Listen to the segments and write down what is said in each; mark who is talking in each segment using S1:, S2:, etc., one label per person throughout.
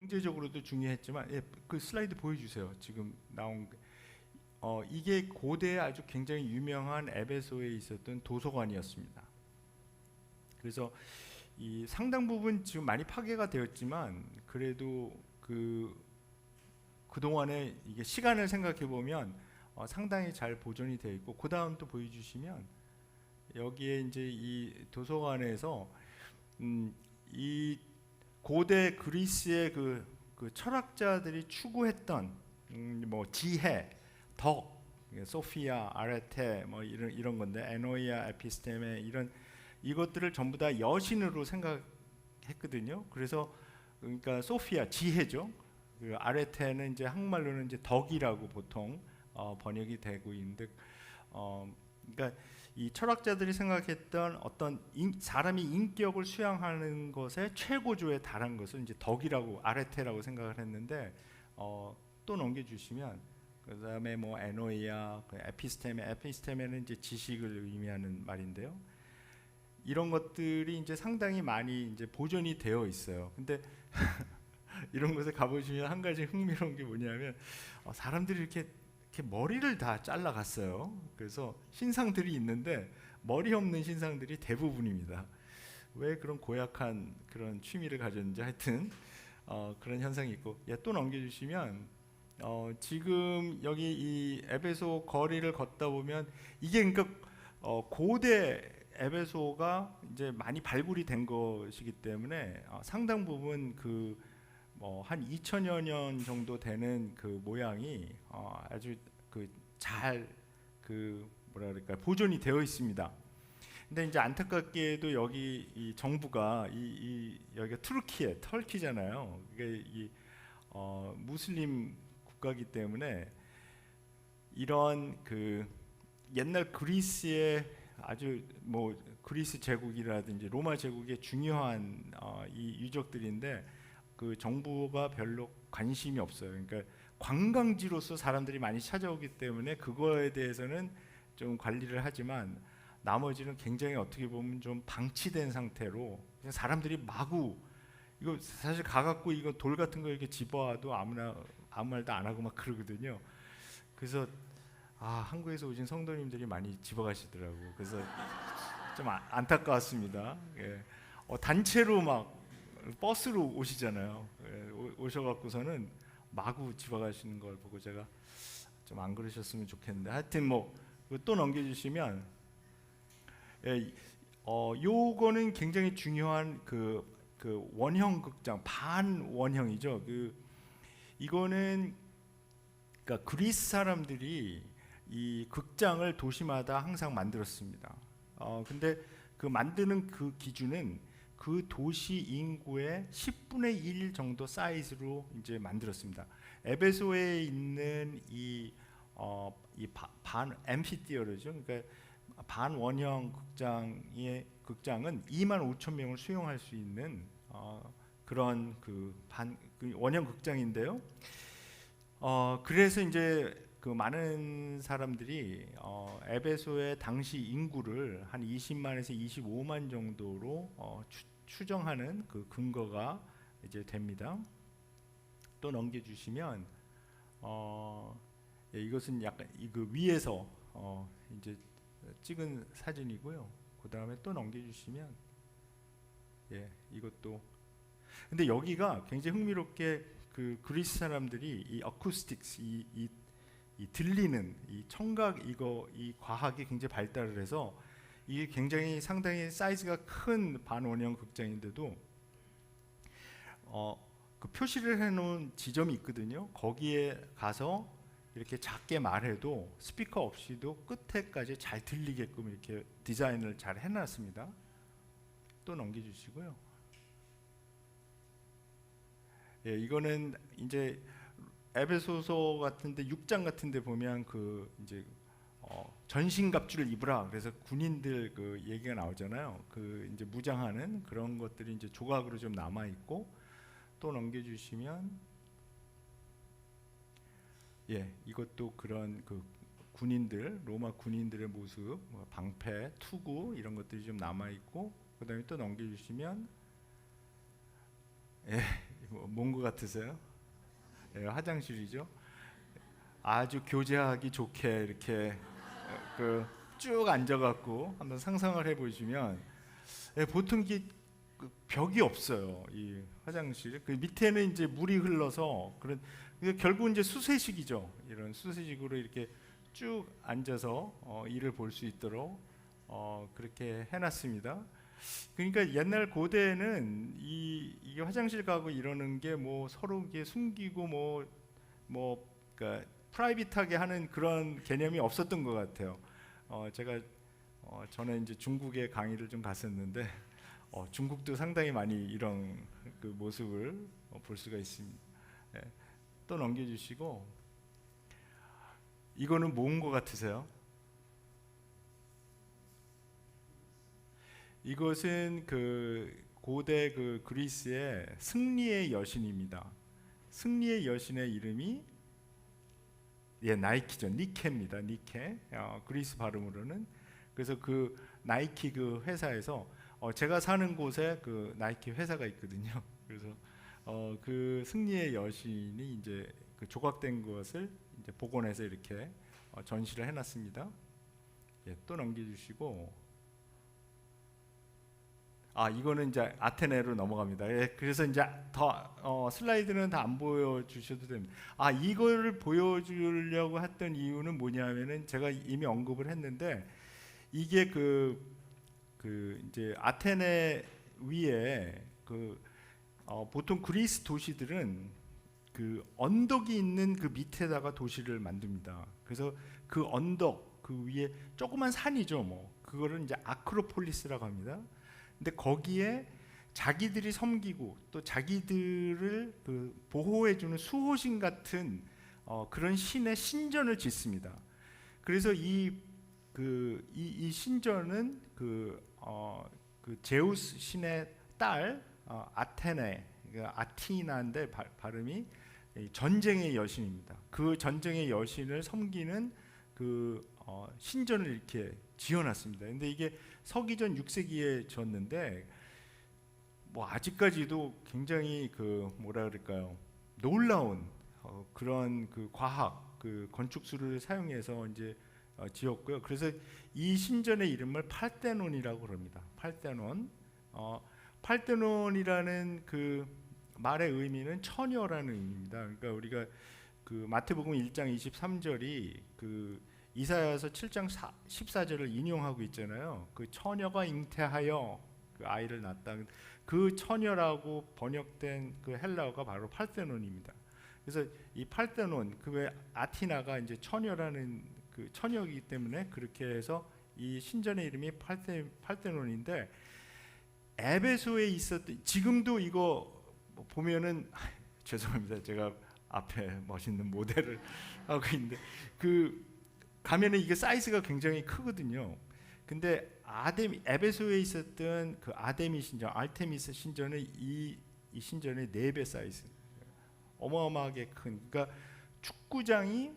S1: 경제적으로도 중요했지만, 예, 그 슬라이드 보여주세요. 지금 나온 이게 고대에 아주 굉장히 유명한 에베소에 있었던 도서관이었습니다. 그래서 이 상당 부분 지금 많이 파괴가 되었지만 그래도 그동안에 이게 시간을 생각해 보면 상당히 잘 보존이 되어 있고, 그 다음 또 보여주시면 여기에 이제 이 도서관에서 이 고대 그리스의 그 철학자들이 추구했던 뭐 지혜, 덕, 소피아, 아레테 뭐 이런 건데, 에노이아, 에피스테메 이런 이것들을 전부 다 여신으로 생각했거든요. 그래서 그러니까 소피아 지혜죠. 그 아레테는 이제 한국말로는 이제 덕이라고 보통 번역이 되고 있는데, 그러니까 이 철학자들이 생각했던 어떤 사람이 인격을 수양하는 것의 최고조에 달한 것을 이제 덕이라고, 아레테라고 생각을 했는데, 또 넘겨주시면 그 다음에 뭐 에노이아, 에피스테메는 이제 지식을 의미하는 말인데요. 이런 것들이 이제 상당히 많이 이제 보존이 되어 있어요. 근데 이런 곳에 가보시면 한 가지 흥미로운 게 뭐냐면, 사람들이 이렇게 머리를 다 잘라갔어요. 그래서 신상들이 있는데 머리 없는 신상들이 대부분입니다. 왜 그런 고약한 그런 취미를 가졌는지, 하여튼 그런 현상이 있고, 예, 또 넘겨주시면 지금 여기 이 에베소 거리를 걷다 보면 이게 그러니까 고대 에베소가 이제 많이 발굴이 된 것이기 때문에 상당 부분 한 2000여 년 정도 되는 그 모양이 아주 뭐라 그럴까, 보존이 되어 있습니다. 근데 이제 안타깝게도 여기 이 정부가 여기가 터키잖아요. 이게 무슬림 국가이기 때문에 이런 옛날 그리스의 아주 뭐 그리스 제국이라든지 로마 제국의 중요한 이 유적들인데, 그 정부가 별로 관심이 없어요. 그러니까 관광지로서 사람들이 많이 찾아오기 때문에 그거에 대해서는 좀 관리를 하지만, 나머지는 굉장히 어떻게 보면 좀 방치된 상태로 그냥 사람들이 마구, 이거 사실 가갖고 이거 돌 같은 거 이렇게 집어와도 아무나 아무 말도 안 하고 막 그러거든요. 그래서 한국에서 오신 성도님들이 많이 집어가시더라고. 그래서 좀 안타까웠습니다. 예. 단체로 막 버스로 오시잖아요. 예, 오셔갖고서는 마구 집어가시는 걸 보고 제가 좀 안 그러셨으면 좋겠는데, 하여튼 뭐 또 넘겨주시면, 예, 요거는 굉장히 중요한 그 원형 극장, 반원형이죠. 이거는 그러니까 그리스 사람들이 이 극장을 도시마다 항상 만들었습니다. 근데 그 만드는 그 기준은 그 도시 인구의 10분의 1 정도 사이즈로 이제 만들었습니다. 에베소에 있는 반 앰피티어르죠. 그러니까 반원형 극장은 2만 5천 명을 수용할 수 있는 그런 원형 극장인데요. 그래서 이제 많은 사람들이 에베소의 당시 인구를 한 20만에서 25만 정도로 추정하는 그 근거가 이제 됩니다. 또 넘겨주시면, 예, 이것은 약간 위에서 이제 찍은 사진이고요. 그 다음에 또 넘겨주시면, 예, 이것도. 근데 여기가 굉장히 흥미롭게 그리스 사람들이 이 어쿠스틱스, 이 들리는 이 청각, 이 과학이 굉장히 발달을 해서 이게 굉장히 상당히 사이즈가 큰 반원형 극장인데도 그 표시를 해놓은 지점이 있거든요. 거기에 가서 이렇게 작게 말해도 스피커 없이도 끝에까지 잘 들리게끔 이렇게 디자인을 잘 해놨습니다. 또 넘겨주시고요. 예, 이거는 이제 에베소서 같은데 6장 같은데 보면 이제 전신갑주를 입으라. 그래서 군인들 얘기가 나오잖아요. 이제 무장하는 그런 것들이 이제 조각으로 좀 남아 있고, 또 넘겨주시면, 예, 이것도 그런 군인들, 로마 군인들의 모습, 방패, 투구 이런 것들이 좀 남아 있고, 그다음에 또 넘겨주시면, 예, 뭔 것 같으세요? 예, 화장실이죠. 아주 교제하기 좋게 이렇게 쭉 앉아갖고 한번 상상을 해보시면 예, 보통 그 벽이 없어요. 이 화장실 그 밑에는 이제 물이 흘러서 그런 결국 이제 수세식이죠. 이런 수세식으로 이렇게 쭉 앉아서 일을 볼 수 있도록 그렇게 해놨습니다. 그러니까 옛날 고대에는 이게 화장실 가고 이러는 게 뭐 서로 이게 숨기고 그러니까 프라이빗하게 하는 그런 개념이 없었던 것 같아요. 제가 전에 이제 중국에 강의를 좀 갔었는데 중국도 상당히 많이 이런 그 모습을 볼 수가 있습니다. 예, 또 넘겨주시고 이거는 뭔 것 같으세요? 이것은 그 고대 그 그리스의 승리의 여신입니다. 승리의 여신의 이름이 나이키죠. 니케입니다. 니케. 그리스 발음으로는. 그래서 그 나이키 그 회사에서 제가 사는 곳에 그 나이키 회사가 있거든요. 그래서 그 승리의 여신이 이제 그 조각된 것을 이제 복원해서 이렇게 전시를 해놨습니다. 예, 또 넘겨주시고. 이거는 이제 아테네로 넘어갑니다. 예, 그래서 이제 더 슬라이드는 다 안 보여주셔도 됩니다. 이거를 보여주려고 했던 이유는 뭐냐면은 제가 이미 언급을 했는데 이게 이제 아테네 위에 보통 그리스 도시들은 그 언덕이 있는 그 밑에다가 도시를 만듭니다. 그래서 그 언덕 그 위에 조그만 산이죠. 뭐 그거를 이제 아크로폴리스라고 합니다. 근데 거기에 자기들이 섬기고 또 자기들을 보호해주는 수호신 같은 그런 신의 신전을 짓습니다. 그래서 이 신전은 그 제우스 신의 딸 아테네, 아티나인데 발음이 전쟁의 여신입니다. 그 전쟁의 여신을 섬기는 신전을 이렇게 지어놨습니다. 근데 이게 서기전 6세기에 지었는데 뭐 아직까지도 굉장히 뭐라 그럴까요? 놀라운 그런 과학, 건축술을 사용해서 이제 지었고요. 그래서 이 신전의 이름을 팔테논이라고 그럽니다. 팔테논. 팔테논이라는 그 말의 의미는 처녀라는 의미입니다. 그러니까 우리가 마태복음 1장 23절이 이사야서 7장 14절을 인용하고 있잖아요. 그 처녀가 잉태하여 그 아이를 낳았다. 그 처녀라고 번역된 그 헬라어가 바로 팔테논입니다. 그래서 이 팔테논 왜 아티나가 이제 처녀라는 그 처녀이기 때문에 그렇게 해서 이 신전의 이름이 팔테논인데 에베소에 있었던 지금도 이거 보면은 죄송합니다. 제가 앞에 멋있는 모델을 하고 있는데 가면은 이게 사이즈가 굉장히 크거든요. 근데 에베소에 있었던 그 아데미 신전, 알테미스 신전은 이 신전의 4배 사이즈, 어마어마하게 큰. 그러니까 축구장이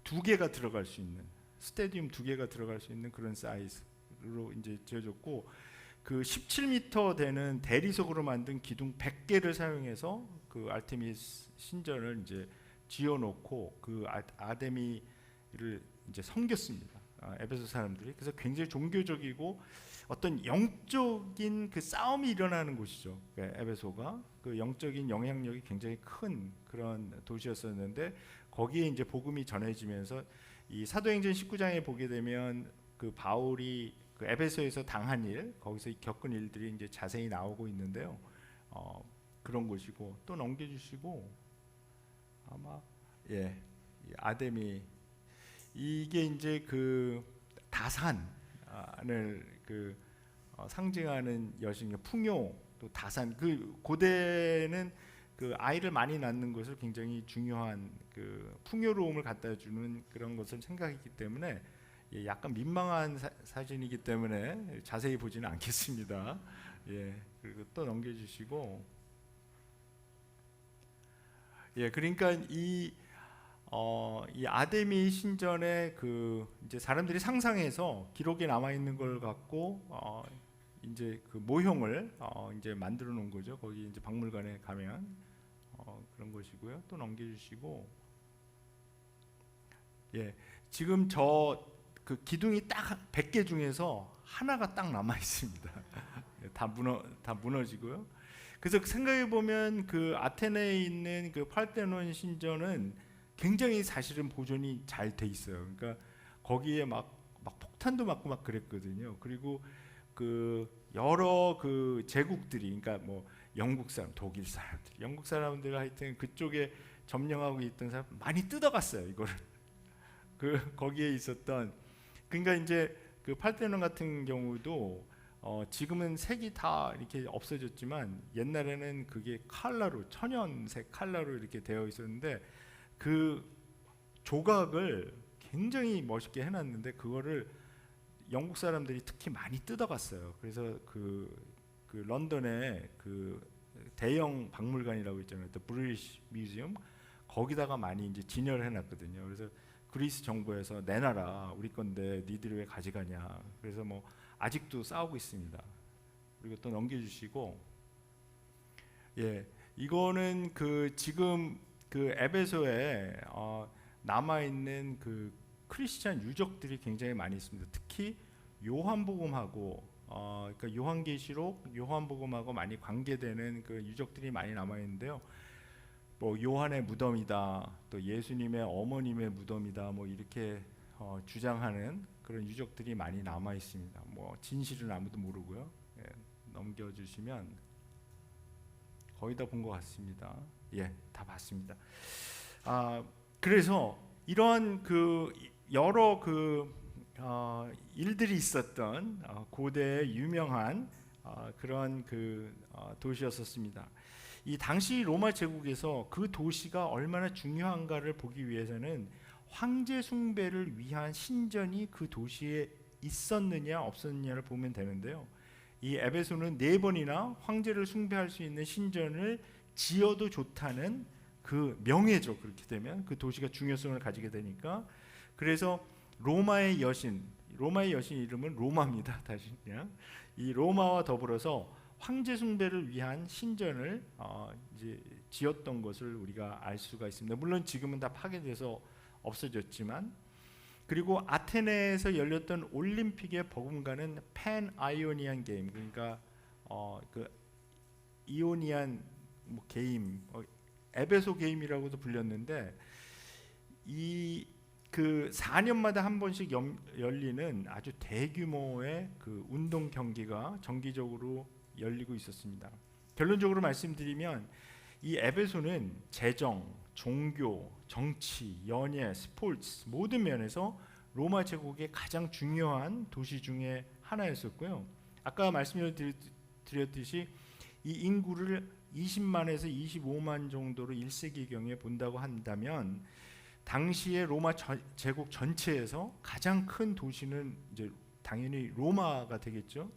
S1: 2개가 들어갈 수 있는, 스테디움 2개가 들어갈 수 있는 그런 사이즈로 이제 지어졌고, 그 17m 되는 대리석으로 만든 기둥 100개를 사용해서 그 알테미스 신전을 이제 지어놓고 그 아데미를 이제 섬겼습니다. 에베소 사람들이. 그래서 굉장히 종교적이고 어떤 영적인 그 싸움이 일어나는 곳이죠. 에베소가 그 영적인 영향력이 굉장히 큰 그런 도시였었는데 거기에 이제 복음이 전해지면서 이 사도행전 19장에 보게 되면 그 바울이 그 에베소에서 당한 일, 거기서 겪은 일들이 이제 자세히 나오고 있는데요. 그런 곳이고 또 넘겨주시고 아마 이 아데미 이게 이제 그 다산을 상징하는 여신, 풍요 또 다산. 고대는 그 아이를 많이 낳는 것을 굉장히 중요한 그 풍요로움을 갖다 주는 그런 것을 생각했기 때문에 약간 민망한 사진이기 때문에 자세히 보지는 않겠습니다. 그리고 또 넘겨주시고 그러니까 이 아데미 신전의 이제 사람들이 상상해서 기록에 남아 있는 걸 갖고 이제 그 모형을 이제 만들어 놓은 거죠. 거기 이제 박물관에 가면 그런 것이고요. 또 넘겨주시고, 예, 지금 저 그 기둥이 딱 100개 중에서 하나가 딱 남아 있습니다. 다 무너지고요. 그래서 생각해 보면 그 아테네에 있는 그 팔테논 신전은 굉장히 사실은 보존이 잘 돼 있어요. 그러니까 거기에 막 폭탄도 맞고 막 그랬거든요. 그리고 그 여러 그 제국들이, 그러니까 뭐 영국 사람, 독일 사람들, 영국 사람들 하여튼 그쪽에 점령하고 있던 사람 많이 뜯어갔어요. 이거를 그 거기에 있었던, 그러니까 이제 그 팔테논 같은 경우도 지금은 색이 다 이렇게 없어졌지만 옛날에는 그게 칼라로, 천연색 칼라로 이렇게 되어 있었는데 그 조각을 굉장히 멋있게 해놨는데 그거를 영국 사람들이 특히 많이 뜯어갔어요. 그래서 그 런던에 그 대형 박물관이라고 있잖아요. The British Museum, 거기다가 많이 이제 진열을 해놨거든요. 그래서 그리스 정부에서 내놔라, 우리 건데 니들이 왜 가져가냐. 그래서 뭐 아직도 싸우고 있습니다. 그리고 또 넘겨주시고, 예, 이거는 그 지금 그 에베소에 남아 있는 그 크리스찬 유적들이 굉장히 많이 있습니다. 특히 요한복음하고 그러니까 요한계시록, 요한복음하고 많이 관계되는 그 유적들이 많이 남아 있는데요. 뭐 요한의 무덤이다, 또 예수님의 어머님의 무덤이다, 뭐 이렇게 주장하는 그런 유적들이 많이 남아 있습니다. 뭐 진실은 아무도 모르고요. 예, 넘겨주시면 거의 다 본 것 같습니다. 예, 다 봤습니다. 그래서 이러한 그 여러 그 일들이 있었던 고대의 유명한 그런 그 도시였었습니다. 이 당시 로마 제국에서 그 도시가 얼마나 중요한가를 보기 위해서는 황제 숭배를 위한 신전이 그 도시에 있었느냐 없었느냐를 보면 되는데요. 이 에베소는 4번이나 황제를 숭배할 수 있는 신전을 지어도 좋다는 그 명예죠. 그렇게 되면 그 도시가 중요성을 가지게 되니까. 그래서 로마의 여신 이름은 로마입니다. 다시 그냥 이 로마와 더불어서 황제 숭배를 위한 신전을 이제 지었던 것을 우리가 알 수가 있습니다. 물론 지금은 다 파괴돼서 없어졌지만, 그리고 아테네에서 열렸던 올림픽의 버금가는 팬 아이오니안 게임, 그러니까 그 이오니안 뭐 게임, 에베소 게임이라고도 불렸는데, 이 그 4년마다 한 번씩 열리는 아주 대규모의 그 운동 경기가 정기적으로 열리고 있었습니다. 결론적으로 말씀드리면 이 에베소는 재정, 종교, 정치, 연예, 스포츠 모든 면에서 로마 제국의 가장 중요한 도시 중에 하나였었고요. 아까 말씀드렸듯이 이 인구를 20만에서 25만 정도로 1세기경에 본다고 한다면 당시의 로마 제국 전체에서 가장 큰 도시는 이제 당연히 로마가 되겠죠.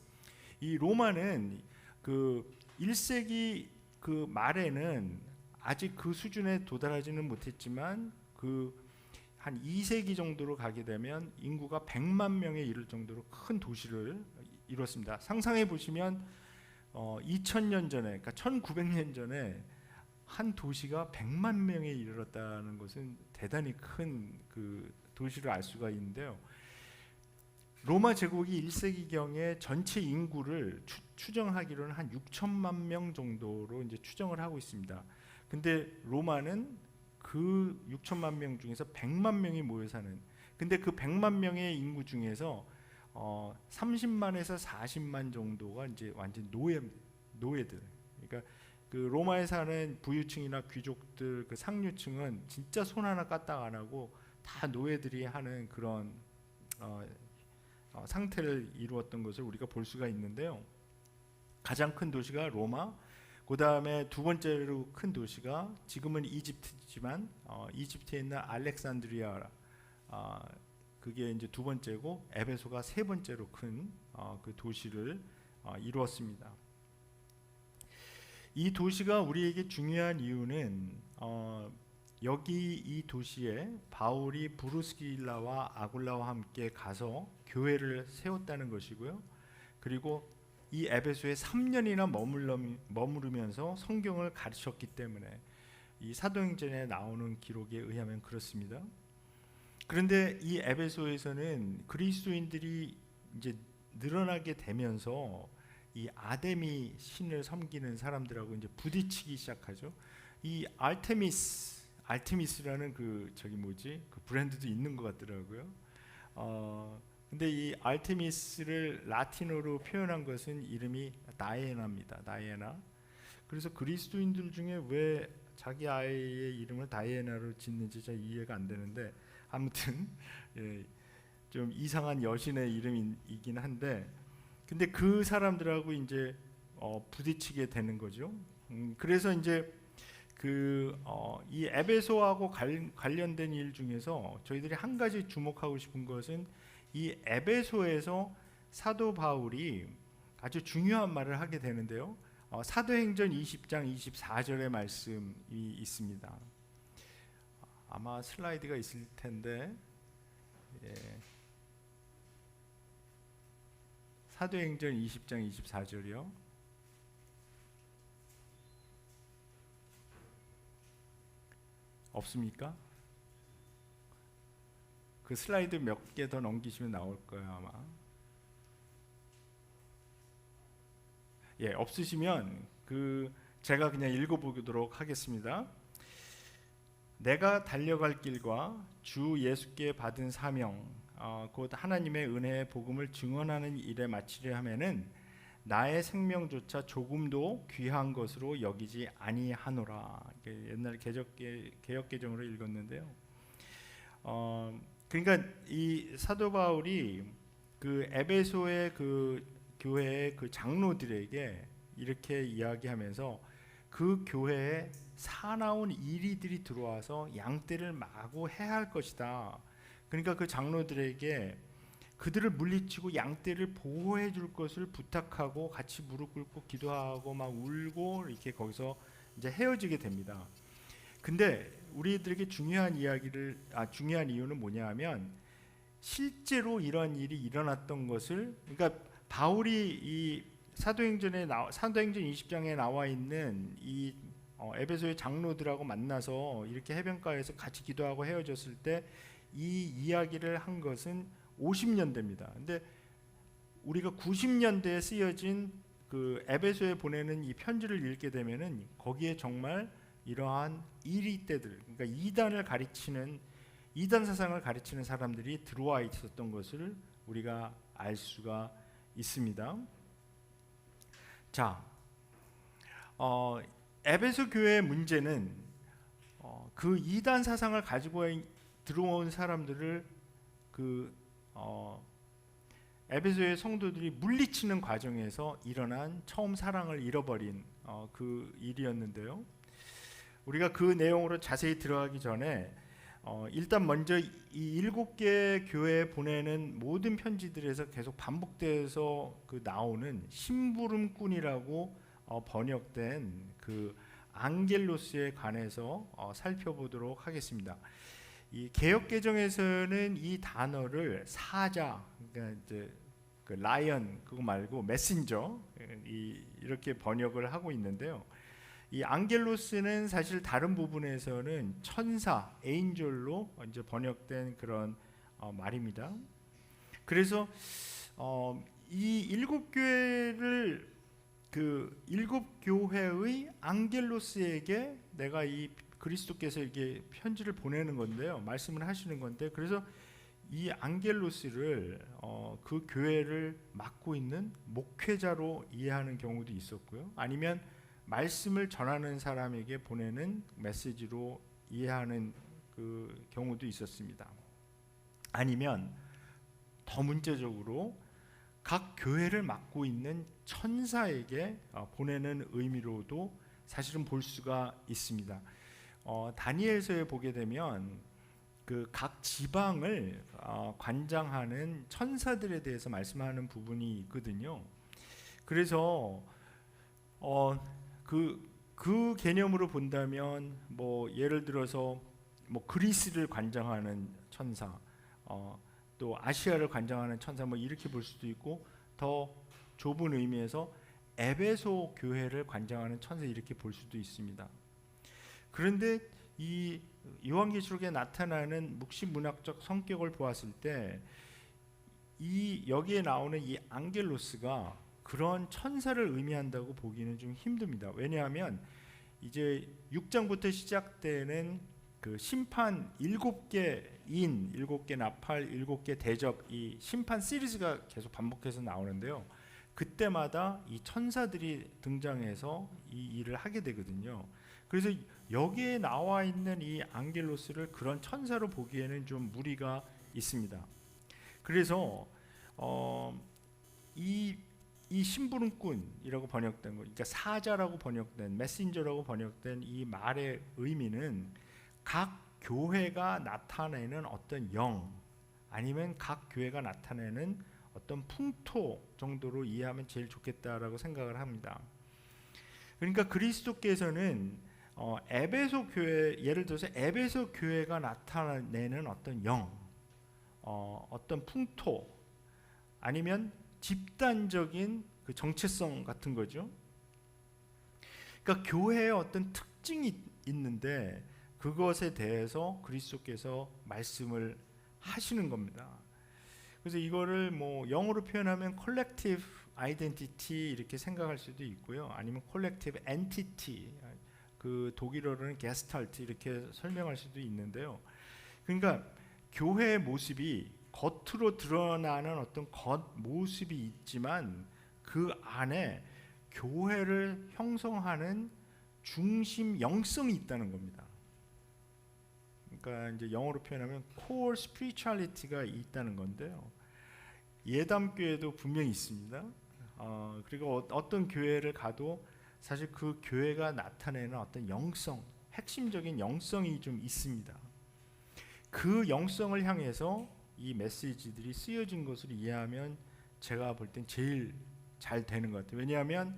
S1: 이 로마는 그 1세기 그 말에는 아직 그 수준에 도달하지는 못했지만 그 한 2세기 정도로 가게 되면 인구가 100만 명에 이를 정도로 큰 도시를 이뤘습니다. 상상해 보시면 2000년 전에, 그러니까 1900년 전에 한 도시가 100만 명에 이르렀다는 것은 대단히 큰 그 도시를 알 수가 있는데요. 로마 제국이 1세기경에 전체 인구를 추정하기로는 한 6천만 명 정도로 이제 추정을 하고 있습니다. 근데 로마는 그 6천만 명 중에서 100만 명이 모여 사는, 근데 그 100만 명의 인구 중에서 30만에서 40만 정도가 이제 완전 노예들. 그러니까 그 로마에 사는 부유층이나 귀족들, 그 상류층은 진짜 손 하나 까딱 안 하고 다 노예들이 하는 그런 상태를 이루었던 것을 우리가 볼 수가 있는데요. 가장 큰 도시가 로마, 그 다음에 두 번째로 큰 도시가 지금은 이집트지만 이집트에 있는 알렉산드리아, 그게 이제 두 번째고, 에베소가 세 번째로 큰 그 도시를 이루었습니다. 이 도시가 우리에게 중요한 이유는 여기 이 도시에 바울이 브루스길라와 아굴라와 함께 가서 교회를 세웠다는 것이고요. 그리고 이 에베소에 3년이나 머무르면서 성경을 가르쳤기 때문에, 이 사도행전에 나오는 기록에 의하면 그렇습니다. 그런데 이 에베소에서는 그리스도인들이 이제 늘어나게 되면서 이 아데미 신을 섬기는 사람들하고 이제 부딪히기 시작하죠. 이 알테미스라는 그 그 브랜드도 있는 것 같더라고요. 근데 이 알테미스를 라틴어로 표현한 것은 이름이 다이애나입니다. 다이애나. 그래서 그리스도인들 중에 왜 자기 아이의 이름을 다이애나로 짓는지 잘 이해가 안 되는데, 아무튼 예, 좀 이상한 여신의 이름이긴 한데, 근데 그 사람들하고 이제 부딪히게 되는 거죠. 그래서 이제 이 에베소하고 관련된 일 중에서 저희들이 한 가지 주목하고 싶은 것은 이 에베소에서 사도 바울이 아주 중요한 말을 하게 되는데요. 사도행전 20장 24절의 말씀이 있습니다. 아마 슬라이드가 있을 텐데, 예. 사도행전 20장 24절이요. 없습니까? 그 슬라이드 몇 개 더 넘기시면 나올 거예요, 아마. 예, 없으시면 제가 그냥 읽어보도록 하겠습니다. 내가 달려갈 길과 주 예수께 받은 사명, 곧 하나님의 은혜의 복음을 증언하는 일에 마치려 하면은 나의 생명조차 조금도 귀한 것으로 여기지 아니하노라. 옛날 개역 개정으로 읽었는데요. 그러니까 이 사도 바울이 그 에베소의 그 교회의 그 장로들에게 이렇게 이야기하면서 그 교회에 사나운 이리들이 들어와서 양떼를 마구 해할 것이다. 그러니까 그 장로들에게 그들을 물리치고 양떼를 보호해 줄 것을 부탁하고 같이 무릎 꿇고 기도하고 막 울고 이렇게 거기서 이제 헤어지게 됩니다. 근데 우리들에게 중요한 이유는 뭐냐하면 실제로 이런 일이 일어났던 것을, 그러니까 바울이 이 사도행전 20장에 나와 있는 이 에베소의 장로들하고 만나서 이렇게 해변가에서 같이 기도하고 헤어졌을 때 이 이야기를 한 것은 50년대입니다. 근데 우리가 90년대에 쓰여진 그 에베소에 보내는 이 편지를 읽게 되면은 거기에 정말 이러한 이리떼들, 그러니까 이단 사상을 가르치는 사람들이 들어와 있었던 것을 우리가 알 수가 있습니다. 자, 에베소 교회의 문제는 그 이단 사상을 가지고 들어온 사람들을 에베소의 성도들이 물리치는 과정에서 일어난 처음 사랑을 잃어버린 그 일이었는데요. 우리가 그 내용으로 자세히 들어가기 전에 일단 먼저 이 7개 교회에 보내는 모든 편지들에서 계속 반복돼서 나오는 심부름꾼이라고 번역된 그 앙겔로스에 관해서 살펴보도록 하겠습니다. 이 개역 개정에서는 이 단어를 사자, 그러니까 이제 그 라이언 그거 말고 메신저 이렇게 번역을 하고 있는데요. 이 앙겔로스는 사실 다른 부분에서는 천사, 에인절로 이제 번역된 그런 말입니다. 그래서 이 7교회를 그 7교회의 앙겔로스에게 내가 이 그리스도께서 이게 편지를 보내는 건데요, 말씀을 하시는 건데, 그래서 이 앙겔로스를 그 교회를 맡고 있는 목회자로 이해하는 경우도 있었고요, 아니면 말씀을 전하는 사람에게 보내는 메시지로 이해하는 그 경우도 있었습니다. 아니면 더 문제적으로 각 교회를 맡고 있는 천사에게 보내는 의미로도 사실은 볼 수가 있습니다. 다니엘서에 보게 되면 그 각 지방을 관장하는 천사들에 대해서 말씀하는 부분이 있거든요. 그래서 그 개념으로 본다면 뭐 예를 들어서 뭐 그리스를 관장하는 천사, 또 아시아를 관장하는 천사, 뭐 이렇게 볼 수도 있고, 더 좁은 의미에서 에베소 교회를 관장하는 천사 이렇게 볼 수도 있습니다. 그런데 이 요한계시록에 나타나는 묵시문학적 성격을 보았을 때 이 여기에 나오는 이 앙겔로스가 그런 천사를 의미한다고 보기는 좀 힘듭니다. 왜냐하면 이제 6장부터 시작되는 그 심판 7개 일곱 개 나팔, 7개 대접, 이 심판 시리즈가 계속 반복해서 나오는데요. 그때마다 이 천사들이 등장해서 이 일을 하게 되거든요. 그래서 여기에 나와 있는 이 앙겔로스를 그런 천사로 보기에는 좀 무리가 있습니다. 그래서 이 심부름꾼이라고 번역된 거, 그러니까 사자라고 번역된, 메신저라고 번역된 이 말의 의미는 각 교회가 나타내는 어떤 영, 아니면 각 교회가 나타내는 어떤 풍토 정도로 이해하면 제일 좋겠다라고 생각을 합니다. 그러니까 그리스도께서는 에베소 교회, 예를 들어서 에베소 교회가 나타내는 어떤 영, 어떤 풍토, 아니면 집단적인 그 정체성 같은 거죠. 그러니까 교회에 어떤 특징이 있는데 그것에 대해서 그리스도께서 말씀을 하시는 겁니다. 그래서 이거를 뭐 영어로 표현하면 collective identity 이렇게 생각할 수도 있고요. 아니면 collective entity, 그 독일어로는 gestalt 이렇게 설명할 수도 있는데요. 그러니까 교회의 모습이 겉으로 드러나는 어떤 겉모습이 있지만 그 안에 교회를 형성하는 중심 영성이 있다는 겁니다. 그러니까 이제 영어로 표현하면 core spirituality가 있다는 건데요. 예담교회도 분명히 있습니다. 그리고 어떤 교회를 가도 사실 그 교회가 나타내는 어떤 영성, 핵심적인 영성이 좀 있습니다. 그 영성을 향해서 이 메시지들이 쓰여진 것을 이해하면 제가 볼 땐 제일 잘 되는 것 같아요. 왜냐하면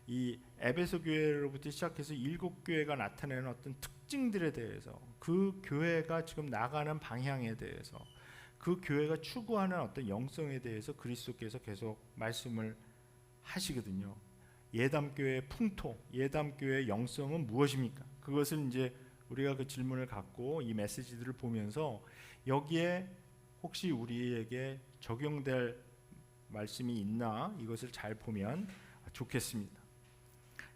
S1: 이 에베소 교회로부터 시작해서 7교회가 나타내는 어떤 특징들에 대해서, 그 교회가 지금 나가는 방향에 대해서, 그 교회가 추구하는 어떤 영성에 대해서 그리스도께서 계속 말씀을 하시거든요. 예담교회의 풍토, 예담교회의 영성은 무엇입니까? 그것을 이제 우리가 그 질문을 갖고 이 메시지들을 보면서 여기에 혹시 우리에게 적용될 말씀이 있나, 이것을 잘 보면 좋겠습니다.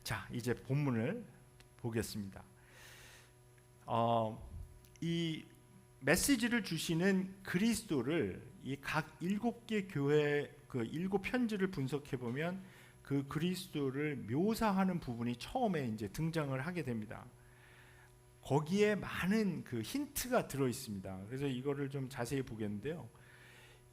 S1: 자, 이제 본문을 보겠습니다. 이 메시지를 주시는 그리스도를 이 각 7개 교회 그 7편지를 분석해 보면 그 그리스도를 묘사하는 부분이 처음에 이제 등장을 하게 됩니다. 거기에 많은 그 힌트가 들어 있습니다. 그래서 이거를 좀 자세히 보겠는데요.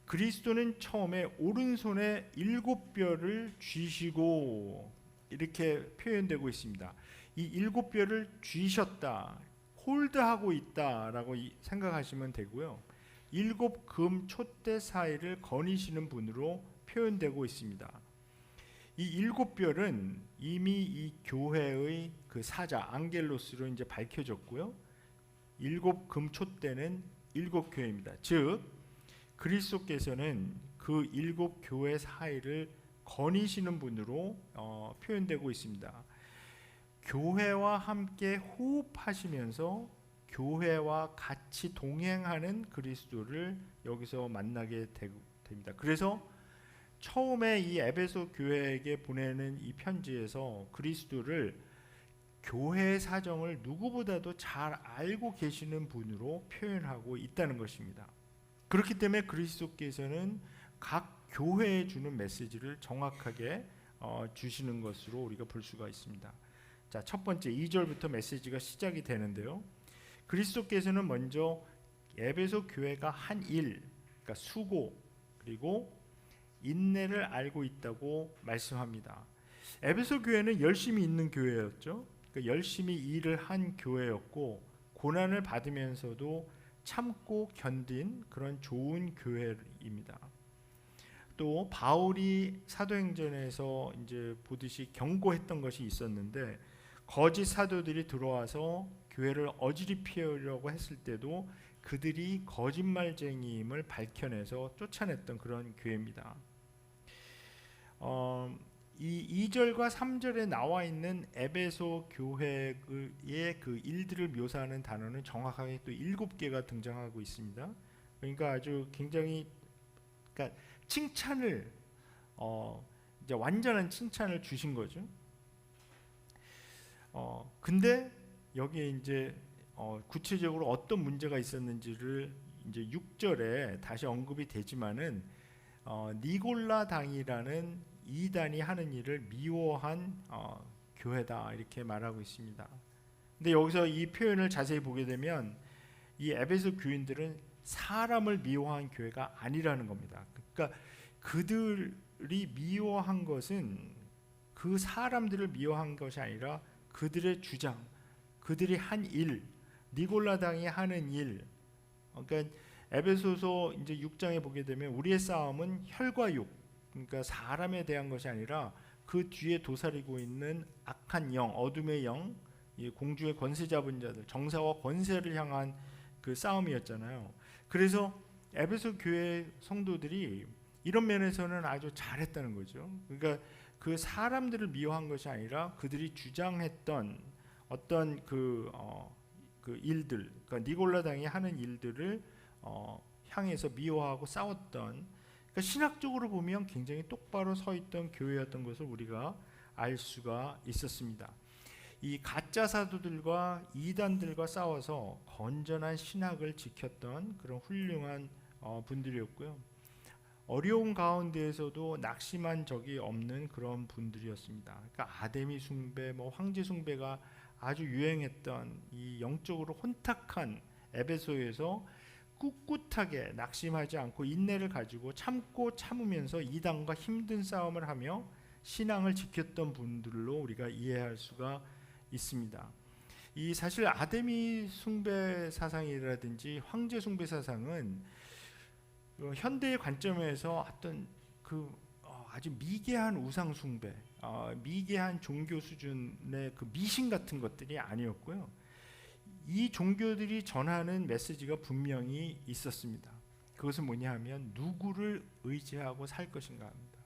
S1: 그리스도는 처음에 오른손에 7뼈를 쥐시고 이렇게 표현되고 있습니다. 이 7뼈를 쥐셨다, 홀드하고 있다라고 생각하시면 되고요. 7금 촛대 사이를 거니시는 분으로 표현되고 있습니다. 이 7뼈는 이미 이 교회의 그 사자 앙겔로스로 이제 밝혀졌고요. 7금 촛대는 7교회입니다. 즉 그리스도께서는 그 7교회 사이를 거니시는 분으로 표현되고 있습니다. 교회와 함께 호흡하시면서 교회와 같이 동행하는 그리스도를 여기서 만나게 됩니다. 그래서 처음에 이 에베소 교회에게 보내는 이 편지에서 그리스도를 교회의 사정을 누구보다도 잘 알고 계시는 분으로 표현하고 있다는 것입니다. 그렇기 때문에 그리스도께서는 각 교회에 주는 메시지를 정확하게 주시는 것으로 우리가 볼 수가 있습니다. 자, 첫 번째 2절부터 메시지가 시작이 되는데요. 그리스도께서는 먼저 에베소 교회가 한 일, 그러니까 수고 그리고 인내를 알고 있다고 말씀합니다. 에베소 교회는 열심히 있는 교회였죠. 그러니까 열심히 일을 한 교회였고 고난을 받으면서도 참고 견딘 그런 좋은 교회입니다. 또 바울이 사도행전에서 이제 보듯이 경고했던 것이 있었는데 거짓 사도들이 들어와서 교회를 어지럽히려고 했을 때도 그들이 거짓말쟁이임을 밝혀내서 쫓아냈던 그런 교회입니다. 이 2절과 3절에 나와 있는 에베소 교회의 그 일들을 묘사하는 단어는 정확하게 또 7개가 등장하고 있습니다. 그러니까 아주 굉장히, 그러니까 칭찬을 이제 완전한 칭찬을 주신 거죠. 근데 여기에 이제 구체적으로 어떤 문제가 있었는지를 이제 6절에 다시 언급이 되지만은 니골라 당이라는 이단이 하는 일을 미워한 교회다 이렇게 말하고 있습니다. 근데 여기서 이 표현을 자세히 보게 되면 이 에베소 교인들은 사람을 미워한 교회가 아니라는 겁니다. 그러니까 그들이 미워한 것은 그 사람들을 미워한 것이 아니라 그들의 주장, 그들이 한 일, 니골라 당이 하는 일. 그러니까 에베소서 이제 6장에 보게 되면 우리의 싸움은 혈과 육, 그러니까 사람에 대한 것이 아니라 그 뒤에 도사리고 있는 악한 영, 어둠의 영, 공주의 권세 잡은 자들, 정사와 권세를 향한 그 싸움이었잖아요. 그래서 에베소 교회 성도들이 이런 면에서는 아주 잘했다는 거죠. 그러니까 그 사람들을 미워한 것이 아니라 그들이 주장했던 어떤 그 일들, 그러니까 니골라 당이 하는 일들을 향해서 미워하고 싸웠던, 그러니까 신학적으로 보면 굉장히 똑바로 서 있던 교회였던 것을 우리가 알 수가 있었습니다. 이 가짜 사도들과 이단들과 싸워서 건전한 신학을 지켰던 그런 훌륭한 분들이었고요. 어려운 가운데에서도 낙심한 적이 없는 그런 분들이었습니다. 그러니까 아데미 숭배, 황제 숭배가 아주 유행했던 이 영적으로 혼탁한 에베소에서 꿋꿋하게 낙심하지 않고 인내를 가지고 참고 참으면서 이단과 힘든 싸움을 하며 신앙을 지켰던 분들로 우리가 이해할 수가 있습니다. 이 사실 아데미 숭배 사상이라든지 황제 숭배 사상은 현대의 관점에서 어떤 그 아주 미개한 우상 숭배, 미개한 종교 수준의 그 미신 같은 것들이 아니었고요. 이 종교들이 전하는 메시지가 분명히 있었습니다. 그것은 뭐냐 하면 누구를 의지하고 살 것인가 합니다.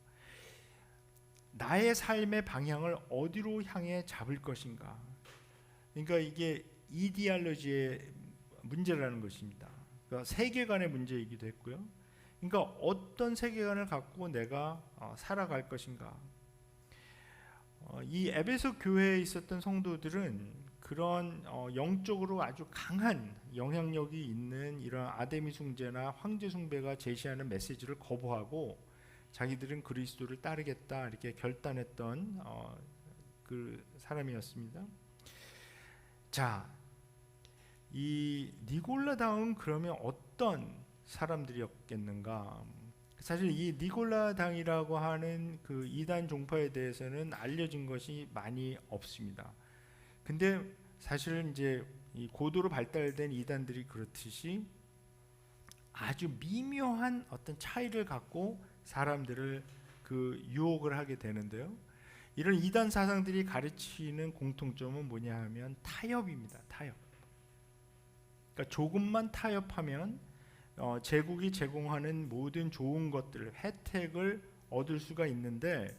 S1: 나의 삶의 방향을 어디로 향해 잡을 것인가. 그러니까 이게 이디올로지의 문제라는 것입니다. 그러니까 세계관의 문제이기도 했고요. 그러니까 어떤 세계관을 갖고 내가 살아갈 것인가. 이 에베소 교회에 있었던 성도들은 그런 영적으로 아주 강한 영향력이 있는 이런 아데미 숭배나 황제 숭배가 제시하는 메시지를 거부하고 자기들은 그리스도를 따르겠다 이렇게 결단했던 그 사람이었습니다. 자, 이 니골라당은 그러면 어떤 사람들이었겠는가? 사실 이 니골라당이라고 하는 그 이단 종파에 대해서는 알려진 것이 많이 없습니다. 근데 사실은 이제 이 고도로 발달된 이단들이 그렇듯이 아주 미묘한 어떤 차이를 갖고 사람들을 그 유혹을 하게 되는데요. 이런 이단 사상들이 가르치는 공통점은 뭐냐 하면 타협입니다. 타협. 그러니까 조금만 타협하면 제국이 제공하는 모든 좋은 것들, 혜택을 얻을 수가 있는데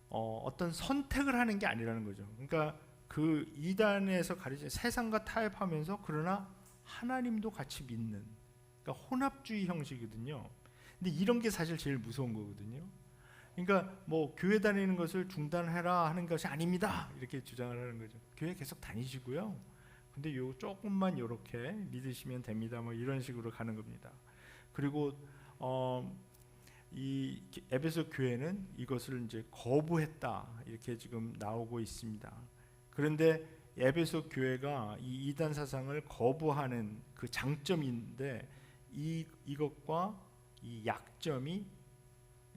S1: 어떤 선택을 하는 게 아니라는 거죠. 그러니까 그 이단에서 가르치는 세상과 타협하면서 그러나 하나님도 같이 믿는, 그러니까 혼합주의 형식이거든요. 근데 이런 게 사실 제일 무서운 거거든요. 그러니까 뭐 교회 다니는 것을 중단해라 하는 것이 아닙니다 이렇게 주장을 하는 거죠. 교회 계속 다니시고요. 근데 요 조금만 요렇게 믿으시면 됩니다. 뭐 이런 식으로 가는 겁니다. 그리고 이 에베소 교회는 이것을 이제 거부했다 이렇게 지금 나오고 있습니다. 그런데 에베소 교회가 이 이단 사상을 거부하는 그 장점인데 이것과 이 약점이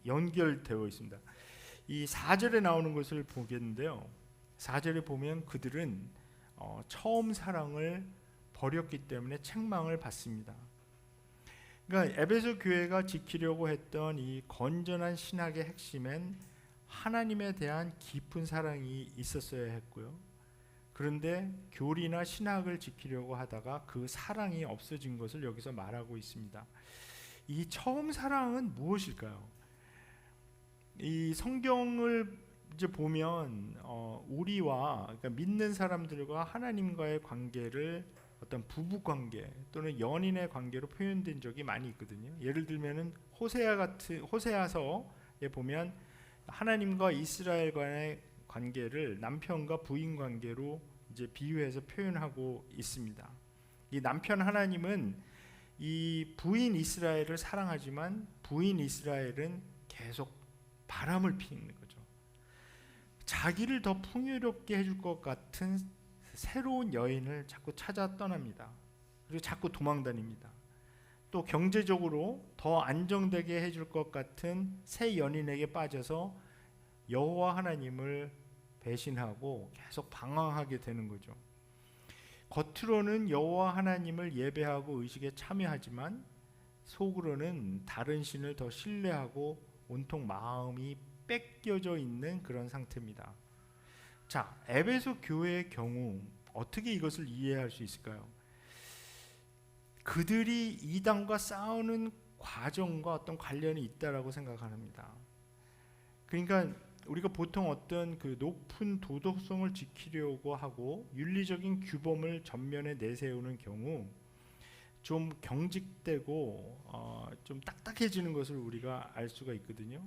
S1: 연결되어 있습니다. 이 4절에 나오는 것을 보겠는데요. 4절에 보면 그들은 처음 사랑을 버렸기 때문에 책망을 받습니다. 그러니까 에베소 교회가 지키려고 했던 이 건전한 신학의 핵심엔 하나님에 대한 깊은 사랑이 있었어야 했고요. 그런데 교리나 신학을 지키려고 하다가 그 사랑이 없어진 것을 여기서 말하고 있습니다. 이 처음 사랑은 무엇일까요? 이 성경을 이제 보면 우리와 그러니까 믿는 사람들과 하나님과의 관계를 어떤 부부 관계 또는 연인의 관계로 표현된 적이 많이 있거든요. 예를 들면은 호세아서에 보면 하나님과 이스라엘 간의 관계를 남편과 부인 관계로 이제 비유해서 표현하고 있습니다. 이 남편 하나님은 이 부인 이스라엘을 사랑하지만 부인 이스라엘은 계속 바람을 피우는 거죠. 자기를 더 풍요롭게 해줄 것 같은 새로운 여인을 자꾸 찾아 떠납니다. 그리고 자꾸 도망다닙니다. 또 경제적으로 더 안정되게 해줄 것 같은 새 연인에게 빠져서 여호와 하나님을 배신하고 계속 방황하게 되는 거죠. 겉으로는 여호와 하나님을 예배하고 의식에 참여하지만 속으로는 다른 신을 더 신뢰하고 온통 마음이 뺏겨져 있는 그런 상태입니다. 자, 에베소 교회의 경우 어떻게 이것을 이해할 수 있을까요? 그들이 이단과 싸우는 과정과 어떤 관련이 있다라고 생각합니다. 그러니까 우리가 보통 어떤 그 높은 도덕성을 지키려고 하고 윤리적인 규범을 전면에 내세우는 경우 좀 경직되고 좀 딱딱해지는 것을 우리가 알 수가 있거든요.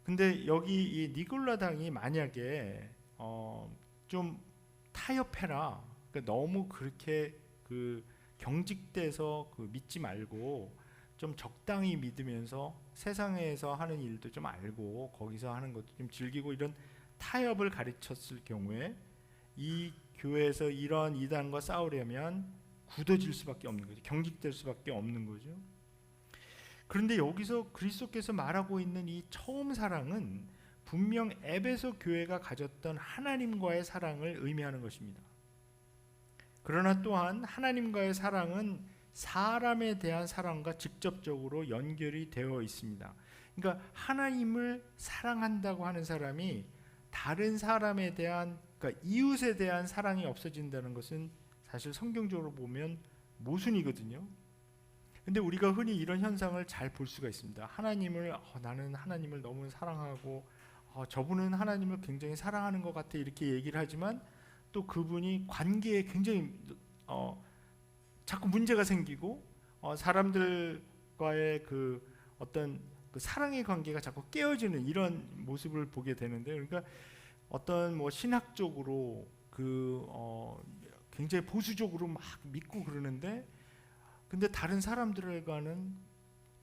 S1: 근데 여기 이 니골라당이 만약에 좀 타협해라, 그러니까 너무 그렇게 그 경직돼서 그 믿지 말고 좀 적당히 믿으면서 세상에서 하는 일도 좀 알고 거기서 하는 것도 좀 즐기고 이런 타협을 가르쳤을 경우에 이 교회에서 이런 이단과 싸우려면 굳어질 수밖에 없는 거죠. 경직될 수밖에 없는 거죠. 그런데 여기서 그리스도께서 말하고 있는 이 처음 사랑은 분명 에베소 교회가 가졌던 하나님과의 사랑을 의미하는 것입니다. 그러나 또한 하나님과의 사랑은 사람에 대한 사랑과 직접적으로 연결이 되어 있습니다. 그러니까 하나님을 사랑한다고 하는 사람이 다른 사람에 대한, 그러니까 이웃에 대한 사랑이 없어진다는 것은 사실 성경적으로 보면 모순이거든요. 근데 우리가 흔히 이런 현상을 잘 볼 수가 있습니다. 나는 하나님을 너무 사랑하고 저분은 하나님을 굉장히 사랑하는 것 같아 이렇게 얘기를 하지만 또 그분이 관계에 굉장히 자꾸 문제가 생기고 사람들과의 그 어떤 그 사랑의 관계가 자꾸 깨어지는 이런 모습을 보게 되는데, 그러니까 어떤 뭐 신학적으로 굉장히 보수적으로 막 믿고 그러는데 근데 다른 사람들과는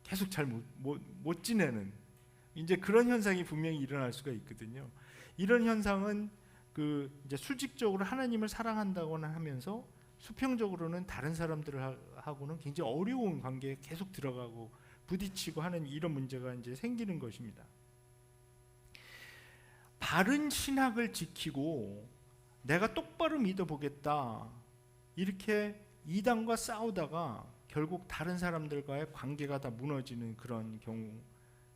S1: 계속 잘 못 지내는 이제 그런 현상이 분명히 일어날 수가 있거든요. 이런 현상은 그 이제 수직적으로 하나님을 사랑한다고는 하면서 수평적으로는 다른 사람들하고는 굉장히 어려운 관계에 계속 들어가고 부딪히고 하는 이런 문제가 이제 생기는 것입니다. 바른 신학을 지키고 내가 똑바로 믿어보겠다 이렇게 이단과 싸우다가 결국 다른 사람들과의 관계가 다 무너지는 그런 경우,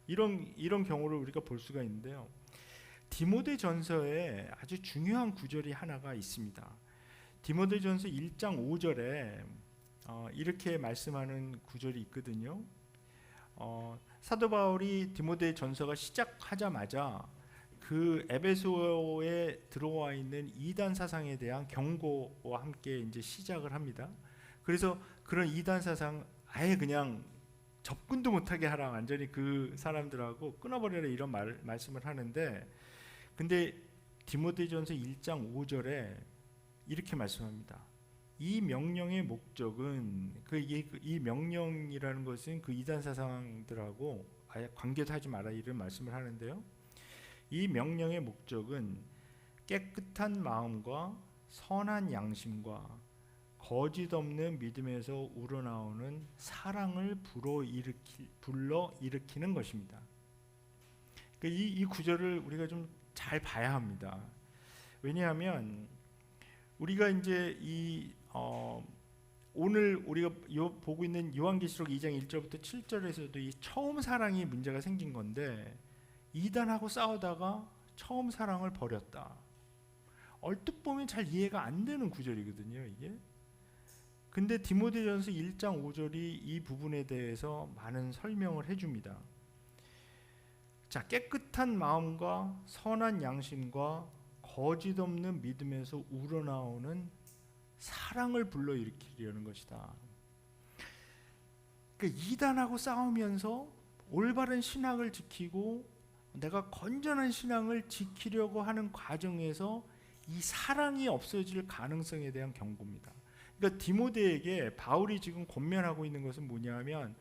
S1: 이런 경우를 우리가 볼 수가 있는데요. 디모데전서에 아주 중요한 구절이 하나가 있습니다. 디모데전서 1장 5절에 이렇게 말씀하는 구절이 있거든요. 사도 바울이 디모데전서가 시작하자마자 그 에베소에 들어와 있는 이단 사상에 대한 경고와 함께 이제 시작을 합니다. 그래서 그런 이단 사상 아예 그냥 접근도 못하게 하라, 완전히 그 사람들하고 끊어버려라 이런 말씀을 하는데, 근데 디모데전서 1장 5절에 이렇게 말씀합니다. 이 명령의 목적은 이 명령이라는 것은 그 이단 사상들하고 아예 관계도 하지 마라 이런 말씀을 하는데요. 이 명령의 목적은 깨끗한 마음과 선한 양심과 거짓 없는 믿음에서 우러나오는 사랑을 불러일으키는 것입니다. 그러니까 이 구절을 우리가 좀 잘 봐야 합니다. 왜냐하면 우리가 이제 오늘 우리가 보고 있는 요한계시록 2장 1절부터 7절에서도 이 처음 사랑이 문제가 생긴 건데 이단하고 싸우다가 처음 사랑을 버렸다. 얼뜻 보면 잘 이해가 안 되는 구절이거든요, 이게. 근데 디모데전서 1장 5절이 이 부분에 대해서 많은 설명을 해줍니다. 자, 자, 깨끗한 마음과 선한 양심과 거짓 없는 믿음에서 우러나오는 사랑을 불러일으키려는 것이다. 그러니까 이단하고 싸우면서 올바른 신앙을 지키고 내가 건전한 신앙을 지키려고 하는 과정에서 이 사랑이 없어질 가능성에 대한 경고입니다. 그러니까 디모데에게 바울이 지금 권면하고 있는 것은 뭐냐면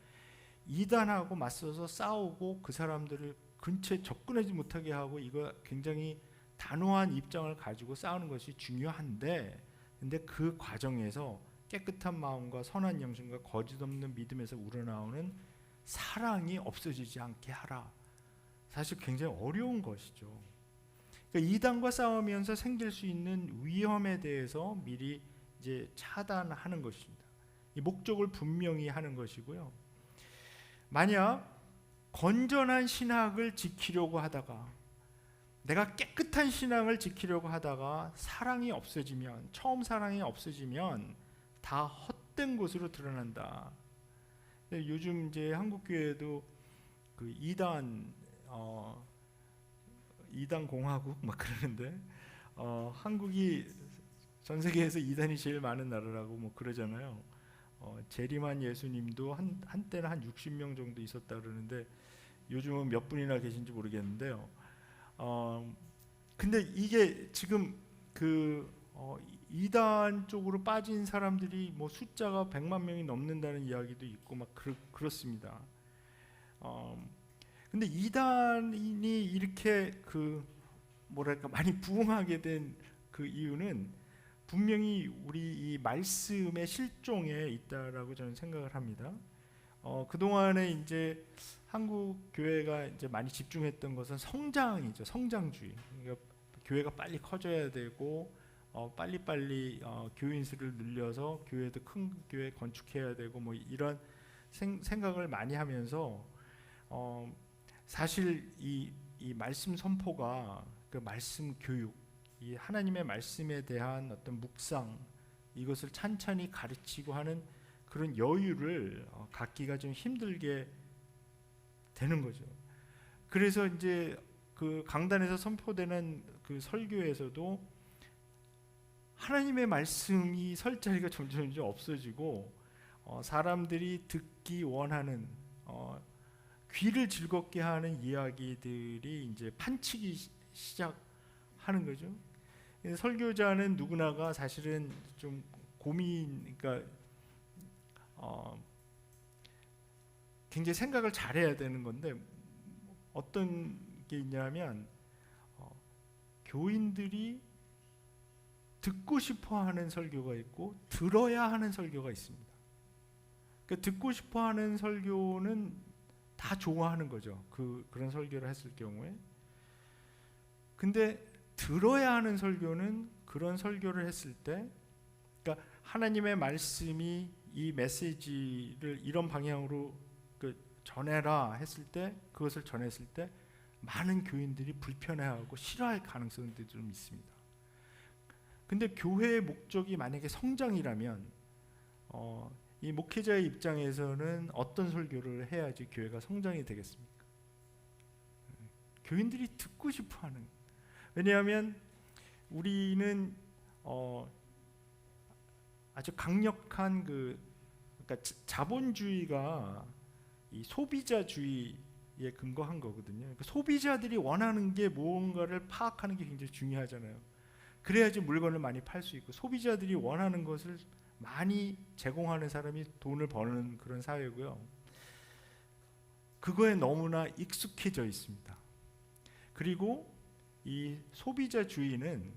S1: 이단하고 맞서서 싸우고 그 사람들을 근처에 접근하지 못하게 하고 이거 굉장히 단호한 입장을 가지고 싸우는 것이 중요한데, 근데 그 과정에서 깨끗한 마음과 선한 양심과 거짓 없는 믿음에서 우러나오는 사랑이 없어지지 않게 하라. 사실 굉장히 어려운 것이죠. 그러니까 이단과 싸우면서 생길 수 있는 위험에 대해서 미리 이제 차단하는 것입니다. 이 목적을 분명히 하는 것이고요. 만약 건전한 신학을 지키려고 하다가, 내가 깨끗한 신앙을 지키려고 하다가 사랑이 없어지면, 처음 사랑이 없어지면 다 헛된 것으로 드러난다. 요즘 이제 한국 교회도 그 이단 공화국 막 그러는데, 한국이 전 세계에서 이단이 제일 많은 나라라고 뭐 그러잖아요. 재림한 예수님도 한때는 한 60명 정도 있었다 그러는데 요즘은 몇 분이나 계신지 모르겠는데요. 근데 이게 지금 이단 쪽으로 빠진 사람들이 뭐 숫자가 100만 명이 넘는다는 이야기도 있고 막 그렇습니다. 근데 이단이 이렇게 뭐랄까 많이 부흥하게 된 그 이유는 분명히 우리 이 말씀의 실종에 있다라고 저는 생각을 합니다. 그동안에 이제 한국 교회가 이제 많이 집중했던 것은 성장이죠. 성장주의. 그러니까 교회가 빨리 커져야 되고 빨리빨리 교인 수를 늘려서 교회도 큰 교회 건축해야 되고 뭐 이런 생각을 많이 하면서 사실 이 말씀 선포가 그 말씀 교육, 이 하나님의 말씀에 대한 어떤 묵상, 이것을 찬찬히 가르치고 하는 그런 여유를 갖기가 좀 힘들게 되는 거죠. 그래서 이제 그 강단에서 선포되는 그 설교에서도 하나님의 말씀이 설 자리가 점점 없어지고 사람들이 듣기 원하는 귀를 즐겁게 하는 이야기들이 이제 판치기 시작하는 거죠. 설교자는 누구나가 사실은 좀 그러니까 굉장히 생각을 잘해야 되는 건데, 어떤 게 있냐면 교인들이 듣고 싶어하는 설교가 있고 들어야 하는 설교가 있습니다. 그러니까 듣고 싶어하는 설교는 다 좋아하는 거죠. 그런 설교를 했을 경우에. 근데 들어야 하는 설교는 그런 설교를 했을 때, 그러니까 하나님의 말씀이 이 메시지를 이런 방향으로 전해라 했을 때, 그것을 전했을 때 많은 교인들이 불편해하고 싫어할 가능성도 좀 있습니다. 근데 교회의 목적이 만약에 성장이라면 이 목회자의 입장에서는 어떤 설교를 해야지 교회가 성장이 되겠습니까? 교인들이 듣고 싶어하는. 왜냐하면 우리는 아주 강력한 그러니까 자본주의가 이 소비자주의에 근거한 거거든요. 그러니까 소비자들이 원하는 게 뭔가를 파악하는 게 굉장히 중요하잖아요. 그래야지 물건을 많이 팔 수 있고, 소비자들이 원하는 것을 많이 제공하는 사람이 돈을 버는 그런 사회고요. 그거에 너무나 익숙해져 있습니다. 그리고 이 소비자주의는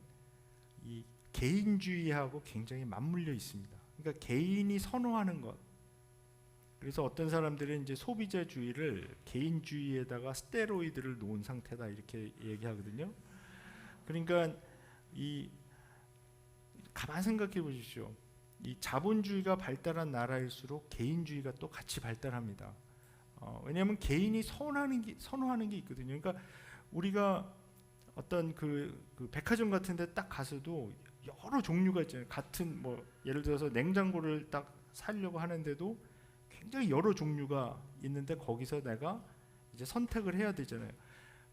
S1: 이 개인주의하고 굉장히 맞물려 있습니다. 그러니까 개인이 선호하는 것. 그래서 어떤 사람들은 이제 소비자주의를 개인주의에다가 스테로이드를 놓은 상태다 이렇게 얘기하거든요. 그러니까 가만 생각해 보십시오. 이 자본주의가 발달한 나라일수록 개인주의가 또 같이 발달합니다. 왜냐하면 개인이 선호하는 게 있거든요. 그러니까 우리가 어떤 그 백화점 같은 데 딱 가서도 여러 종류가 있잖아요. 같은 뭐 예를 들어서 냉장고를 딱 사려고 하는데도 굉장히 여러 종류가 있는데 거기서 내가 이제 선택을 해야 되잖아요.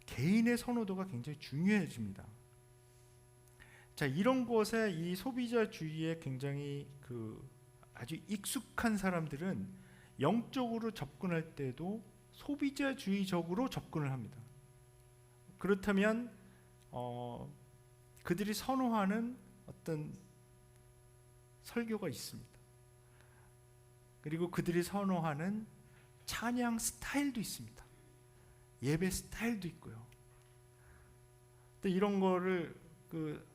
S1: 개인의 선호도가 굉장히 중요해집니다. 자, 이런 것에 이 소비자주의에 굉장히 아주 익숙한 사람들은 영적으로 접근할 때도 소비자주의적으로 접근을 합니다. 그렇다면 그들이 선호하는 어떤 설교가 있습니다. 그리고 그들이 선호하는 찬양 스타일도 있습니다. 예배 스타일도 있고요. 또 이런 거를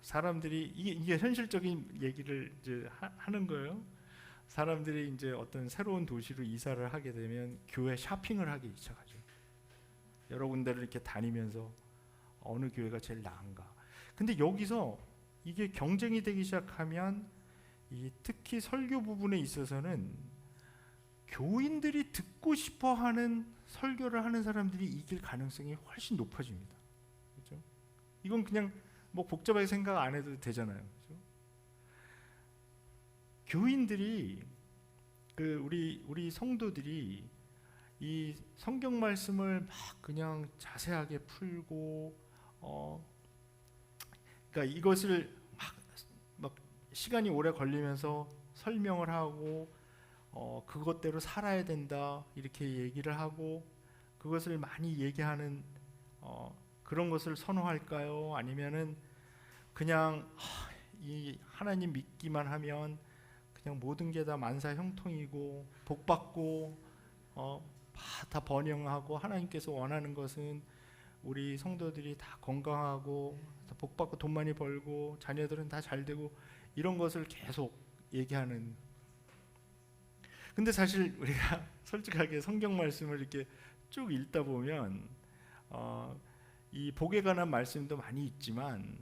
S1: 사람들이 이게 현실적인 얘기를 이제 하는 거예요. 사람들이 이제 어떤 새로운 도시로 이사를 하게 되면 교회 쇼핑을 하기 시작하죠. 여러 군데를 이렇게 다니면서 어느 교회가 제일 나은가. 근데 여기서 이게 경쟁이 되기 시작하면 특히 설교 부분에 있어서는 교인들이 듣고 싶어하는 설교를 하는 사람들이 이길 가능성이 훨씬 높아집니다. 그렇죠? 이건 그냥 뭐 복잡하게 생각 안 해도 되잖아요. 그렇죠? 교인들이 우리 성도들이 이 성경 말씀을 막 그냥 자세하게 풀고 그러니까 이것을 막 시간이 오래 걸리면서 설명을 하고 그것대로 살아야 된다 이렇게 얘기를 하고 그것을 많이 얘기하는 그런 것을 선호할까요? 아니면은 그냥 이 하나님 믿기만 하면 그냥 모든 게 다 만사 형통이고 복받고 다 번영하고 하나님께서 원하는 것은 우리 성도들이 다 건강하고 다 복받고 돈 많이 벌고 자녀들은 다 잘되고 이런 것을 계속 얘기하는. 근데 사실 우리가 솔직하게 성경 말씀을 이렇게 쭉 읽다 보면 이 복에 관한 말씀도 많이 있지만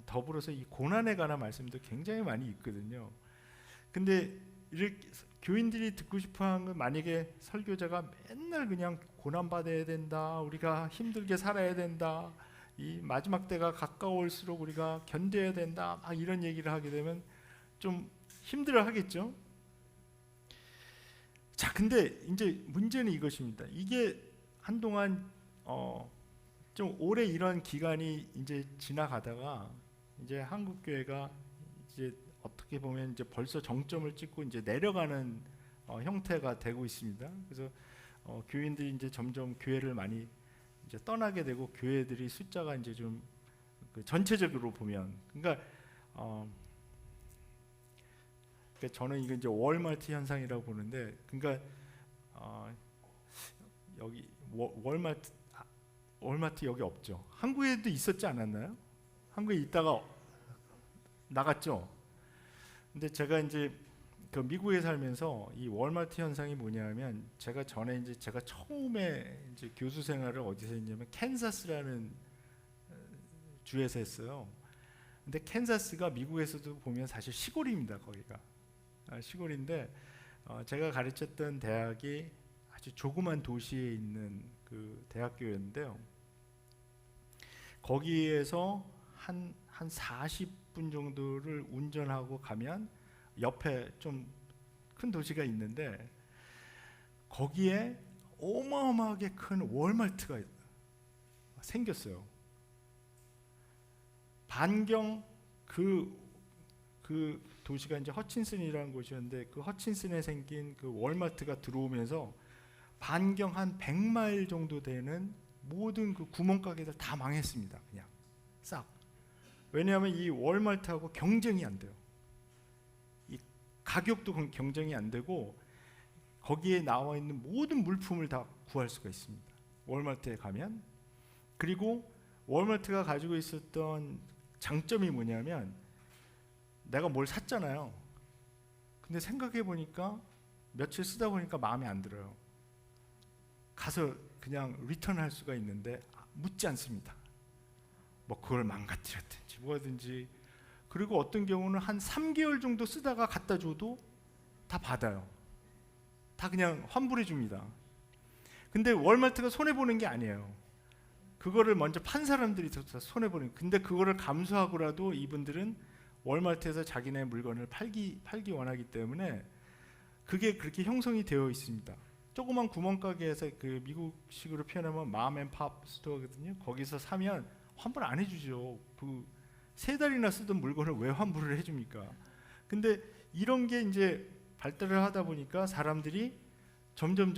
S1: 더불어서 이 고난에 관한 말씀도 굉장히 많이 있거든요. 근데 이렇게 교인들이 듣고 싶어하는 건 만약에 설교자가 맨날 그냥 고난 받아야 된다, 우리가 힘들게 살아야 된다, 이 마지막 때가 가까울수록 우리가 견뎌야 된다, 막 이런 얘기를 하게 되면 좀 힘들어 하겠죠. 자, 근데 이제 문제는 이것입니다. 이게 한동안 좀 오래 이런 기간이 이제 지나가다가 이제 한국 교회가 이제 어떻게 보면 이제 벌써 정점을 찍고 이제 내려가는 형태가 되고 있습니다. 그래서 교인들이 이제 점점 교회를 많이 이제 떠나게 되고 교회들이 숫자가 이제 좀 전체적으로 보면 그러니까 저는 이거 이제 월마트 현상이라고 보는데 그러니까 여기 월마트 여기 없죠. 한국에도 있었지 않았나요? 한국에 있다가 나갔죠. 근데 제가 이제 미국에 살면서 이 월마트 현상이 뭐냐면 제가 전에 이제 제가 처음에 이제 교수 생활을 어디서 했냐면 캔자스라는 주에서 했어요. 근데 캔자스가 미국에서도 보면 사실 시골입니다. 거기가 시골인데 제가 가르쳤던 대학이 아주 조그만 도시에 있는 그 대학교였는데요. 거기에서 한 40분 정도를 운전하고 가면 옆에 좀 큰 도시가 있는데 거기에 어마어마하게 큰 월마트가 생겼어요. 반경 그 도시가 이제 허친슨이라는 곳이었는데 그 허친슨에 생긴 그 월마트가 들어오면서 반경 한 100마일 정도 되는 모든 그 구멍가게들 다 망했습니다. 그냥 싹. 왜냐하면 이 월마트하고 경쟁이 안 돼요. 이 가격도 경쟁이 안 되고 거기에 나와 있는 모든 물품을 다 구할 수가 있습니다. 월마트에 가면. 그리고 월마트가 가지고 있었던 장점이 뭐냐면 내가 뭘 샀잖아요. 근데 생각해 보니까 며칠 쓰다 보니까 마음에 안 들어요. 가서 그냥 리턴할 수가 있는데 묻지 않습니다. 뭐 그걸 망가뜨렸든지 뭐든지. 그리고 어떤 경우는 한 3개월 정도 쓰다가 갖다 줘도 다 받아요. 다 그냥 환불해 줍니다. 근데 월마트가 손해 보는 게 아니에요. 그거를 먼저 판 사람들이 손해 보는. 근데 그거를 감수하고라도 이분들은 월마트에서 자기네 물건을 팔기 원하기 때문에 그게 그렇게 형성이 되어 있습니다. 조그만 구멍가게에서 그 미국식으로 표현하면 맘앤팝 스토어거든요. 거기서 사면 환불 안 해주죠. 그 3달이나 쓰던 물건을 왜 환불을 해줍니까? 근데 이런 게 이제 발달을 하다 보니까 사람들이 점점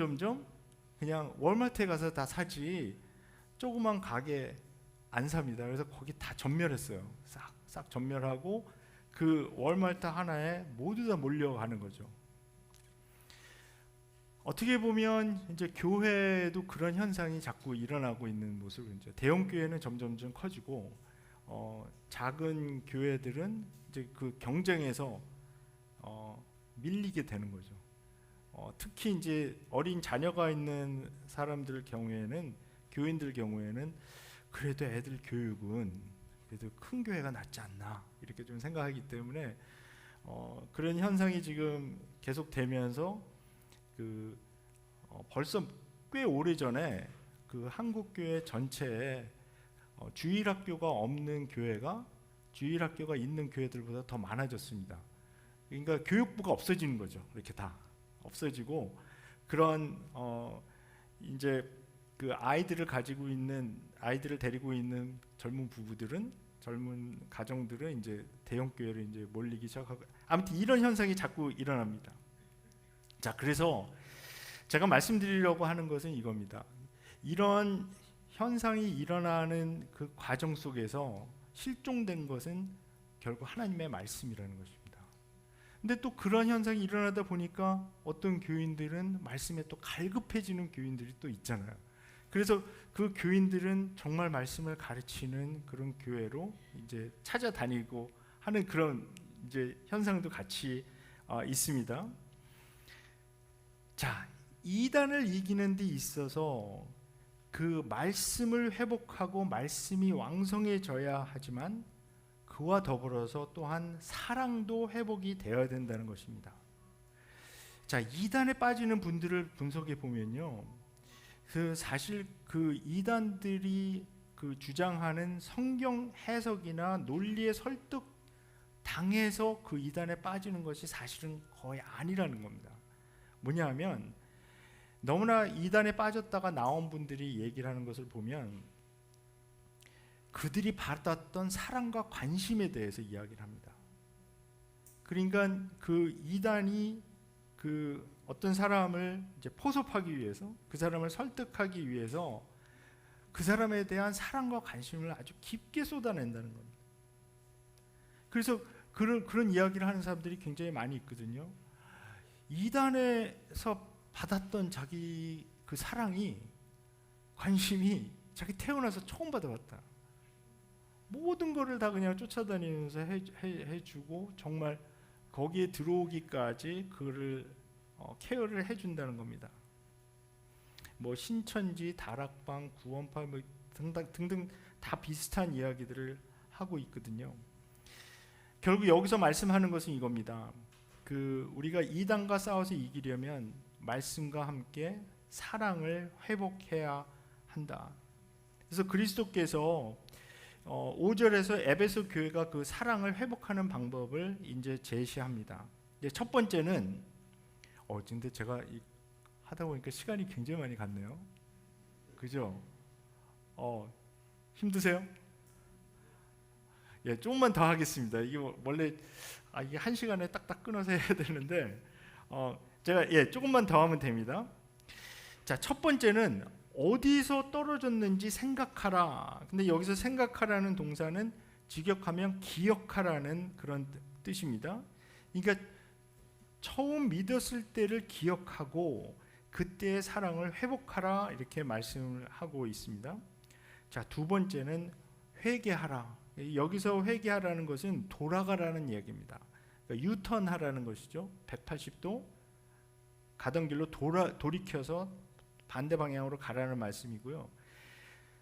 S1: 그냥 월마트에 가서 다 사지 조그만 가게 안 삽니다. 그래서 거기 다 전멸했어요. 싹 전멸하고 그 월마트 하나에 모두 다 몰려가는 거죠. 어떻게 보면 이제 교회도 그런 현상이 자꾸 일어나고 있는 모습을 이제 대형 교회는 점점 커지고 작은 교회들은 이제 그 경쟁에서 밀리게 되는 거죠. 특히 이제 어린 자녀가 있는 사람들 경우에는 교인들 경우에는 그래도 애들 교육은 그래도 큰 교회가 낫지 않나 이렇게 좀 생각하기 때문에 그런 현상이 지금 계속되면서 벌써 꽤 오래 전에 그 한국 교회 전체에 주일학교가 없는 교회가 주일학교가 있는 교회들보다 더 많아졌습니다. 그러니까 교육부가 없어지는 거죠. 이렇게 다 없어지고 그런 이제 그 아이들을 데리고 있는 젊은 부부들은 젊은 가정들은 이제 대형 교회로 이제 몰리기 시작하고 아무튼 이런 현상이 자꾸 일어납니다. 자, 그래서 제가 말씀드리려고 하는 것은 이겁니다. 이런 현상이 일어나는 그 과정 속에서 실종된 것은 결국 하나님의 말씀이라는 것입니다. 근데 또 그런 현상이 일어나다 보니까 어떤 교인들은 말씀에 또 갈급해지는 교인들이 또 있잖아요. 그래서 그 교인들은 정말 말씀을 가르치는 그런 교회로 이제 찾아다니고 하는 그런 이제 현상도 같이 있습니다. 자, 이단을 이기는 데 있어서 그 말씀을 회복하고 말씀이 왕성해져야 하지만 그와 더불어서 또한 사랑도 회복이 되어야 된다는 것입니다. 자, 이단에 빠지는 분들을 분석해 보면요, 사실 그 이단들이 그 주장하는 성경 해석이나 논리에 설득 당해서 그 이단에 빠지는 것이 사실은 거의 아니라는 겁니다. 뭐냐면 너무나 이단에 빠졌다가 나온 분들이 얘기를 하는 것을 보면 그들이 받았던 사랑과 관심에 대해서 이야기를 합니다. 그러니까 그 이단이 그 어떤 사람을 이제 포섭하기 위해서, 그 사람을 설득하기 위해서 그 사람에 대한 사랑과 관심을 아주 깊게 쏟아낸다는 겁니다. 그래서 그런 이야기를 하는 사람들이 굉장히 많이 있거든요. 이단에서 받았던 자기 그 사랑이, 관심이 자기 태어나서 처음 받아봤다. 모든 거를 다 그냥 쫓아다니면서 해주고 정말 거기에 들어오기까지 그를 케어를 해준다는 겁니다. 뭐 신천지, 다락방, 구원파 뭐 등등 다 비슷한 이야기들을 하고 있거든요. 결국 여기서 말씀하는 것은 이겁니다. 우리가 이단과 싸워서 이기려면 말씀과 함께 사랑을 회복해야 한다. 그래서 그리스도께서 5절에서 에베소 교회가 그 사랑을 회복하는 방법을 이제 제시합니다. 이제 첫 번째는 근데 제가 하다 보니까 시간이 굉장히 많이 갔네요. 그죠? 힘드세요? 예, 조금만 더 하겠습니다. 이게 원래 이게 1시간에 딱딱 끊어서 해야 되는데 제가 조금만 더 하면 됩니다. 자, 첫 번째는 어디서 떨어졌는지 생각하라. 근데 여기서 생각하라는 동사는 직역하면 기억하라는 그런 뜻입니다. 그러니까 처음 믿었을 때를 기억하고 그때의 사랑을 회복하라 이렇게 말씀을 하고 있습니다. 자, 두 번째는 회개하라. 여기서 회개하라는 것은 돌아가라는 얘기입니다. 그러니까 유턴하라는 것이죠. 180도 가던 길로 돌이켜서 반대 방향으로 가라는 말씀이고요.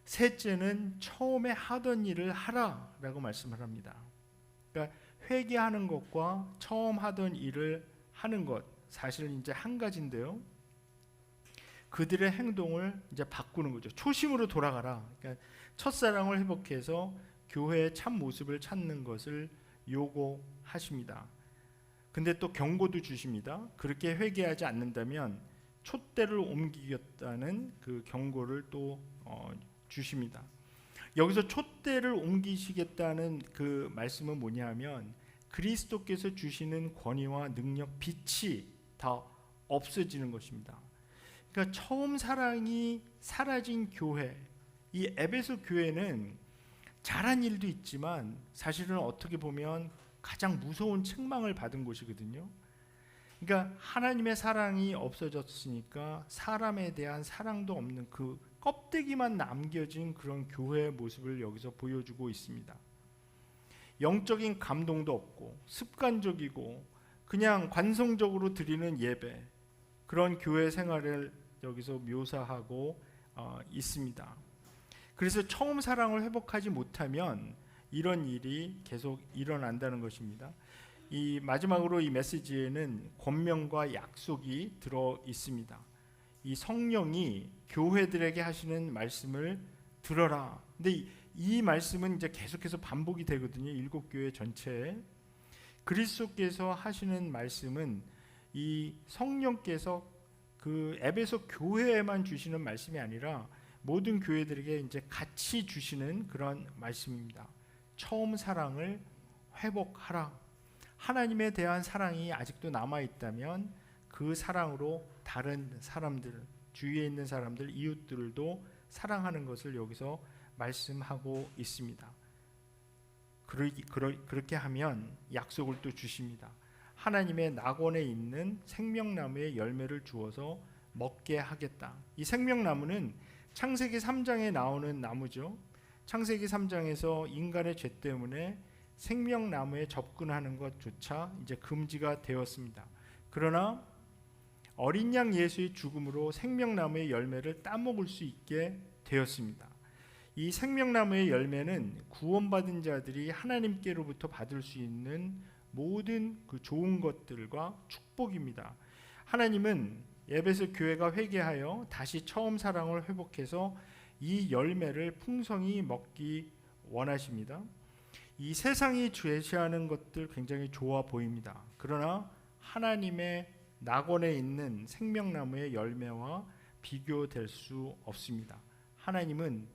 S1: 셋째는 처음에 하던 일을 하라라고 말씀을 합니다. 그러니까 회개하는 것과 처음 하던 일을 하는 것, 사실은 이제 한 가지인데요. 그들의 행동을 이제 바꾸는 거죠. 초심으로 돌아가라. 그러니까 첫사랑을 회복해서 교회의 참 모습을 찾는 것을 요구하십니다. 근데 또 경고도 주십니다. 그렇게 회개하지 않는다면 촛대를 옮기겠다는 그 경고를 또 주십니다. 여기서 촛대를 옮기시겠다는 그 말씀은 뭐냐면 그리스도께서 주시는 권위와 능력, 빛이 다 없어지는 것입니다. 그러니까 처음 사랑이 사라진 교회, 이 에베소 교회는 잘한 일도 있지만 사실은 어떻게 보면 가장 무서운 책망을 받은 곳이거든요. 그러니까 하나님의 사랑이 없어졌으니까 사람에 대한 사랑도 없는 그 껍데기만 남겨진 그런 교회의 모습을 여기서 보여주고 있습니다. 영적인 감동도 없고 습관적이고 그냥 관성적으로 드리는 예배, 그런 교회 생활을 여기서 묘사하고 있습니다. 그래서 처음 사랑을 회복하지 못하면 이런 일이 계속 일어난다는 것입니다. 이 마지막으로 이 메시지에는 권면과 약속이 들어 있습니다. 이 성령이 교회들에게 하시는 말씀을 들어라. 근데 이 말씀은 이제 계속해서 반복이 되거든요. 7교회 전체에. 그리스도께서 하시는 말씀은 이 성령께서 그 에베소 교회에만 주시는 말씀이 아니라 모든 교회들에게 이제 같이 주시는 그런 말씀입니다. 처음 사랑을 회복하라. 하나님에 대한 사랑이 아직도 남아 있다면 그 사랑으로 다른 사람들, 주위에 있는 사람들, 이웃들도 사랑하는 것을 여기서 말씀하고 있습니다. 그렇게 하면 약속을 또 주십니다. 하나님의 낙원에 있는 생명나무의 열매를 주어서 먹게 하겠다. 이 생명나무는 창세기 3장에 나오는 나무죠. 창세기 3장에서 인간의 죄 때문에 생명나무에 접근하는 것조차 이제 금지가 되었습니다. 그러나 어린 양 예수의 죽음으로 생명나무의 열매를 따먹을 수 있게 되었습니다. 이 생명나무의 열매는 구원받은 자들이 하나님께로부터 받을 수 있는 모든 그 좋은 것들과 축복입니다. 하나님은 에베소 교회가 회개하여 다시 처음 사랑을 회복해서 이 열매를 풍성히 먹기 원하십니다. 이 세상이 제시하는 것들 굉장히 좋아 보입니다. 그러나 하나님의 낙원에 있는 생명나무의 열매와 비교될 수 없습니다. 하나님은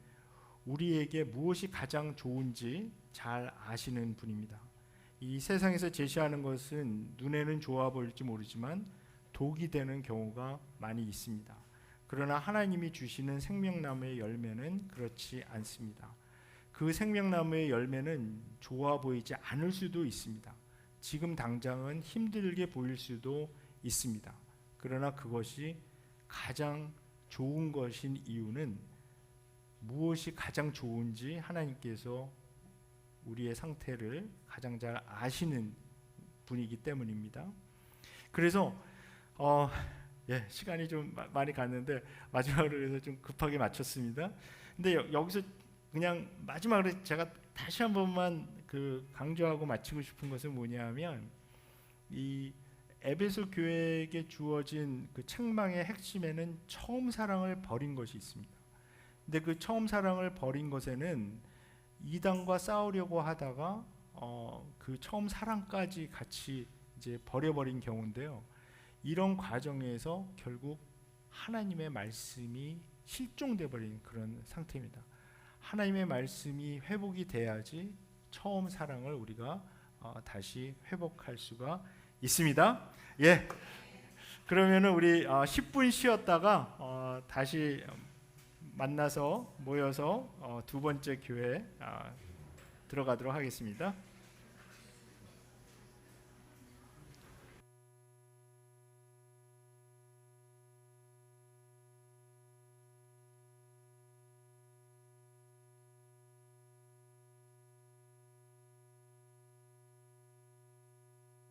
S1: 우리에게 무엇이 가장 좋은지 잘 아시는 분입니다. 이 세상에서 제시하는 것은 눈에는 좋아 보일지 모르지만 독이 되는 경우가 많이 있습니다. 그러나 하나님이 주시는 생명나무의 열매는 그렇지 않습니다. 그 생명나무의 열매는 좋아 보이지 않을 수도 있습니다. 지금 당장은 힘들게 보일 수도 있습니다. 그러나 그것이 가장 좋은 것인 이유는 무엇이 가장 좋은지 하나님께서 우리의 상태를 가장 잘 아시는 분이기 때문입니다. 그래서 시간이 좀 많이 갔는데 마지막으로 그래서 좀 급하게 마쳤습니다. 근데 여기서 그냥 마지막으로 제가 다시 한 번만 그 강조하고 마치고 싶은 것은 뭐냐면 이 에베소 교회에게 주어진 그 책망의 핵심에는 처음 사랑을 버린 것이 있습니다. 근데 그 처음 사랑을 버린 것에는 이단과 싸우려고 하다가 그 처음 사랑까지 같이 이제 버려버린 경우인데요. 이런 과정에서 결국 하나님의 말씀이 실종돼 버린 그런 상태입니다. 하나님의 말씀이 회복이 돼야지 처음 사랑을 우리가 다시 회복할 수가 있습니다. 예. 그러면은 우리 10분 쉬었다가 다시 만나서 모여서 두 번째 교회 들어가도록 하겠습니다.